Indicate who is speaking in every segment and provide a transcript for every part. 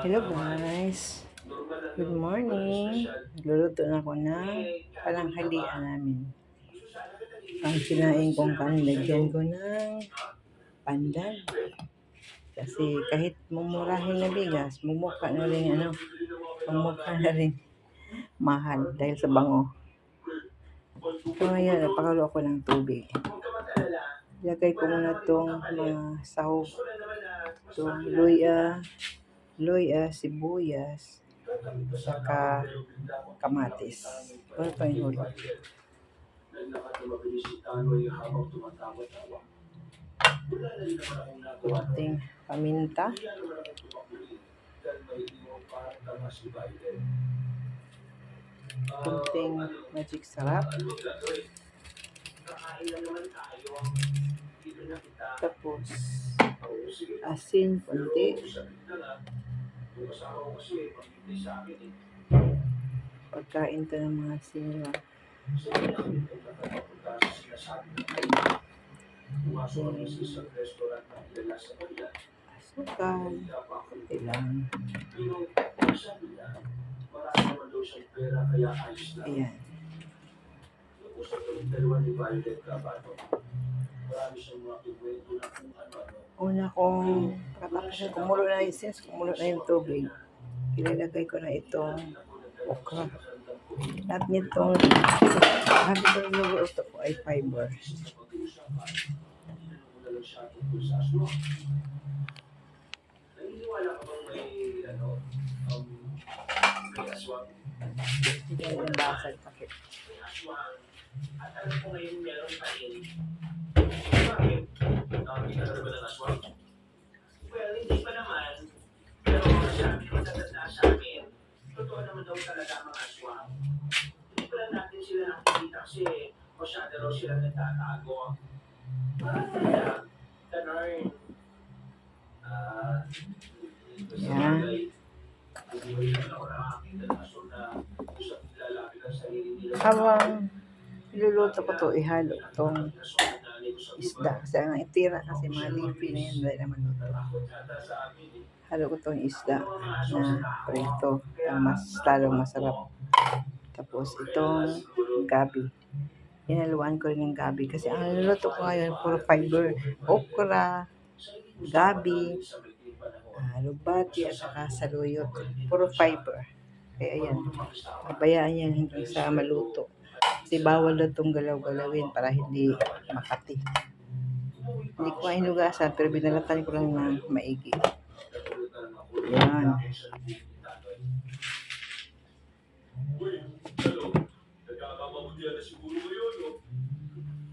Speaker 1: Hello guys, good morning. Nagluluto na ako ng pananghalian namin. Ang kinain kong kanilagyan ko ng pandan. Kasi kahit mumurahin na bigas, mumukha na rin mahal dahil sa bango. So ngayon, napakulo ako ng tubig. Lagay ko muna itong mga sahog, itong luya, sibuyas, saka kamatis. Ano pa yung hulog? Kunting paminta. Kunting magic sarap. Tapos asin konti. Pagkain to ng mga senior. Asukal. Konti lang. Ayan. Una kong pagkatapos kumulo na yung tubig, ilalagay ko na itong okra. At nitong habang niluluto ko ay fiber. Hindi yung basag pakit. At alam ko ngayon meron pa rin. Bakit? Nakakita ba ng aswang? Well, hindi pa naman. Pero sabi ko tatanda sa amin, totoo naman daw talaga mga aswang. Hindi pa lang natin sila nakikita kasi masyado raw sila nagtatago. Parang kaya, ganarn. Yan. Habang iluluto ko to, ihalo itong isda. Kasi ang itira kasi mga lipi na yun, dahil naman luto. Halo ko itong isda na prito para mas lalong masarap. Tapos itong gabi. Hinaluan ko rin ng gabi kasi ang luluto ko ngayon puro fiber. Okra, gabi, lubati at saka saluyot. Puro fiber. Kaya ayan, pabayaan yan hanggang sa maluto. Kasi bawal na itong galaw-galawin para hindi makati. Hindi ko nga hinugasan pero binalatan ko lang ng maigi. Yan.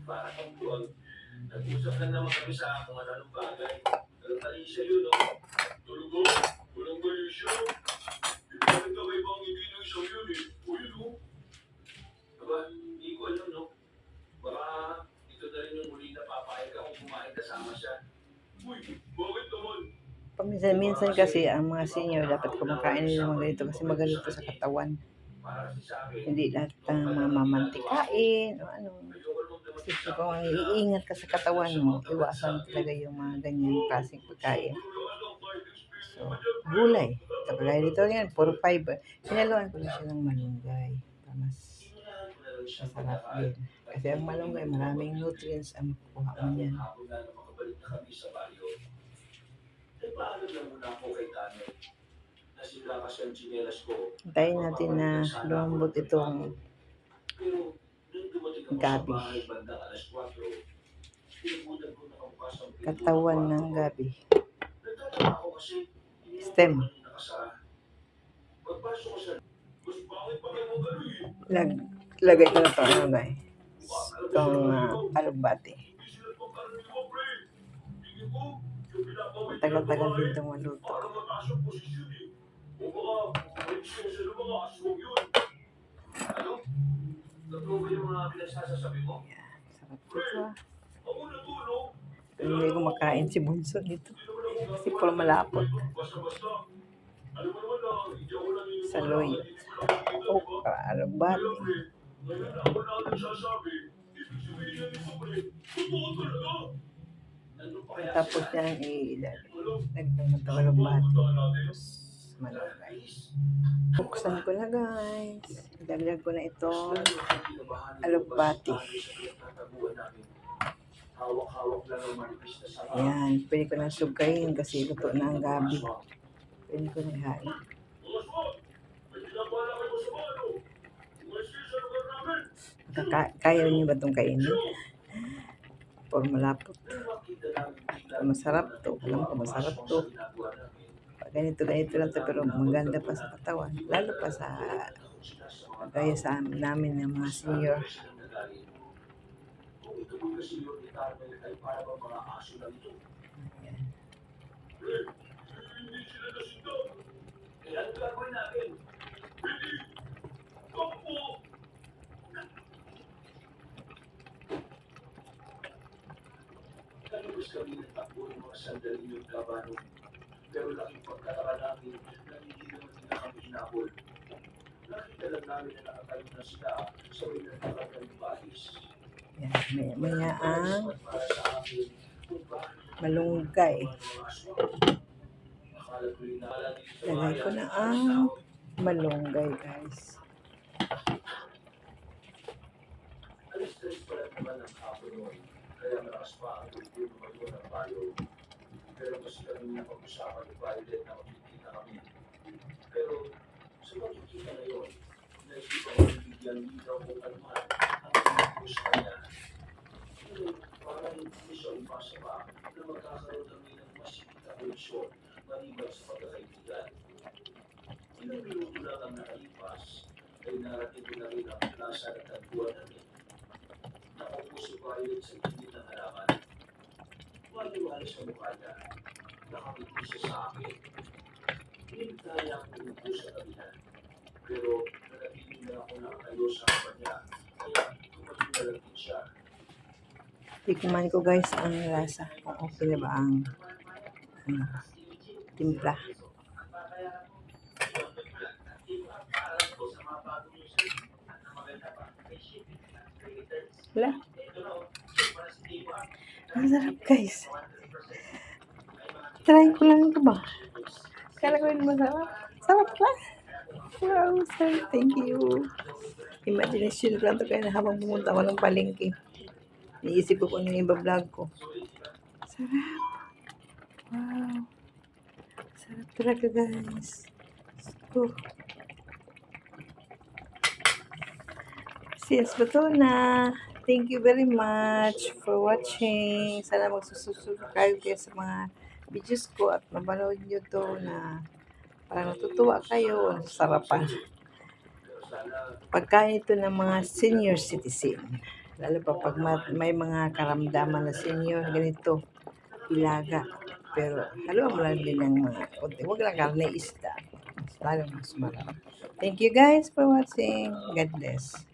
Speaker 1: Para kang buwag. Nag-usap na naman kami sa kung ano bagay. Pero tali siya yun, no? Tulog ko, walang bali siya. Ibigay ka ibang hindi ng isang yun, eh. O yun, no? Aba, hindi ko alam, no? Baka ito na rin yung muli na papayag ka kung kumain kasama siya. Uy, bakit naman? Paminsan-minsan kasi ang mga senior dapat kumakain nila mga ganito kasi magaluto sa katawan. Hindi lahat ng mga mamantikain o ano. Kasi kung iingat ka sa katawan mo, iwasan talaga yung mga ganyang klaseng pagkain. So, gulay. Kapag dito yan, puro fiber. Hinaluan ko na siya ng malunggay. Para mas masarap din. Kasi ang malunggay, maraming nutrients ang makukuha mo niyan. Hintayin natin na lumambot itong gabi. Katawan ng gabi. Stem. Lagay ko na ito. Ano ba eh? Itong alugbati. Tagal-tagal din itong maluto. Yan, sarap ito. Hindi ko makain si Bunso dito. Kasi puro malapot. Saluyot. Okra, alubati. Tapos yan ilagay. Nagtang alubati. Tapos alis.
Speaker 2: Buksan ko na guys. Dagdag ko na itong
Speaker 1: Mas lalo akong kinabahan ng
Speaker 2: alokbati.
Speaker 1: lumabas tayo sa pinagtataguan namin. Hawak-hawak lang ang manipis na sanga.
Speaker 2: Ayan, pwede ko na sugayin kasi luto na ang gabi. Pwede ko na ihain.
Speaker 1: Mga swak! May ginagawa kayo sa balo! Umalis kayo sa lugar namin!
Speaker 2: Kaya niyo ba itong kainin? Or malapot. Masarap to. Alam ko masarap to. Pag ganito lang to pero maganda pa sa katawan. Lalo pa sa gaya sa namin ng mga senior.
Speaker 1: Kung ito po kasi yung retirement ay para ba mga aso lang ito?
Speaker 2: Ayan.
Speaker 1: Hindi sila nasundo. Eh, ano gagawin natin? Hindi! Kampo! Kalibos kami ng takbo ng mga sandali yung kabano. Pero laking pagkataka namin na hindi naman nila kami hinabol. Nakita lang namin na nakatayo na sila sa may nagkakagal ng bahis.
Speaker 2: Ayan. Maya ang
Speaker 1: Para sa akin, kung bakit
Speaker 2: malunggay.
Speaker 1: akala ko rin na
Speaker 2: Lagay ko na ang malunggay guys.
Speaker 1: alis-alis pa lang naman ang hapon noon, kaya malakas pa ang tulog lumayo ng bayo. Pero mas kami napag-usapan ni Violet na magkikita kami. Pero sa magkikita na yun, naisipan ko bigyan dito kung ano man ang gusto niya. Pero parang hindi siya umasa pa na magkakaroon kami ng masikip na koneksyon maliban sa pagkakaibigan. Ilang minuto lang ang nakalipas ay narating ko na rin ang plaza na tagpuan namin. Nakaupo si Violet sa gilid ng halaman. Maliwanag sa mukha niya. Nakangiti siya sa akin. Hinintaya akong umupo sa kabila. Pero nanatili na ako nakatayo sa harapan niya. Kaya tumayo na lang din siya.
Speaker 2: Tikman ko guys ang lasa. Kung okay na ba ang timpla. Wala. Ang sarap guys. Try ko lang ito ba? Kala ko yun masarap. Sarap lang. Wow, sir. Thank you. Imagination ko lang ito kaya habang pumunta ako ng palengke. Iisip ko kung ano yung iba-vlog ko. Sarap. Wow. Sarap talaga guys. Go. Sis Batuna, thank you very much for watching. Sana magsusubscribe kayo sa mga videos ko at mapanood nyo to na parang natutuwa kayo. Sarapan. Pagkain ito ng mga senior citizen. Lalo pa pag may mga karamdaman na senior, ganito, ilaga. Pero haluan mo lang din ng mga konti. Huwag lang karne isda. Lalo mas marami. Thank you guys for watching. God bless.